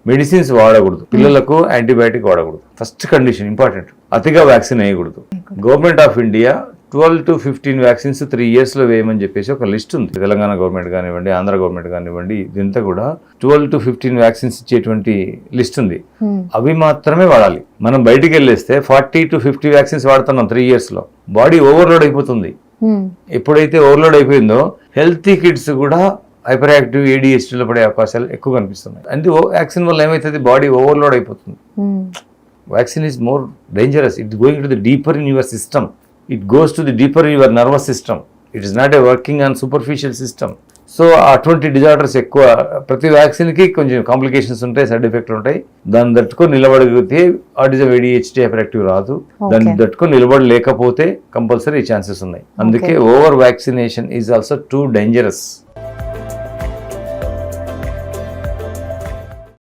Medicines వాడకూడదు, పిల్లలకు antibiotic వాడకూడదు. First condition important. అతిగా వ్యాక్సిన్ వేయకూడదు. Government of India 12 to 15 vaccines 3 years లో వేయమని చెప్పేసి ఒక లిస్ట్ ఉంది. తెలంగాణ గవర్నమెంట్ కానివ్వండి, ఆంధ్ర గవర్నమెంట్ కానివ్వండి, ఇదంతా కూడా 12 to 15 వ్యాక్సిన్స్ ఇచ్చేటువంటి లిస్ట్ ఉంది. అవి మాత్రమే వాడాలి. మనం బయటికి వెళ్ళేస్తే 40 to 50 వ్యాక్సిన్స్ వాడుతున్నాం 3 years లో. బాడీ ఓవర్లోడ్ అయిపోతుంది. ఎప్పుడైతే ఓవర్లోడ్ అయిపోయిందో హెల్తీ కిడ్స్ కూడా హైపర్ యాక్టివ్ ADHD లో పడే అవకాశాలు ఎక్కువ కనిపిస్తున్నాయి. అంటే వ్యాక్సిన్ వల్ల ఏమవుతుంది, బాడీ ఓవర్లోడ్ అయిపోతుంది. Vaccine is more dangerous. It's going to the deeper in your system. It goes to the deeper in your nervous system. It is not a working on superficial system. So అటువంటి disorders ఎక్కువ. ప్రతి వ్యాక్సిన్కి కొంచెం complications ఉంటాయి, side ఎఫెక్ట్లు ఉంటాయి. దాన్ని తట్టుకొని నిలబడితే autism ADHD hyper active రాదు. దాన్ని తట్టుకొని నిలబడలేకపోతే కంపల్సరీ ఛాన్సెస్ ఉన్నాయి. అందుకే over vaccination is also too dangerous.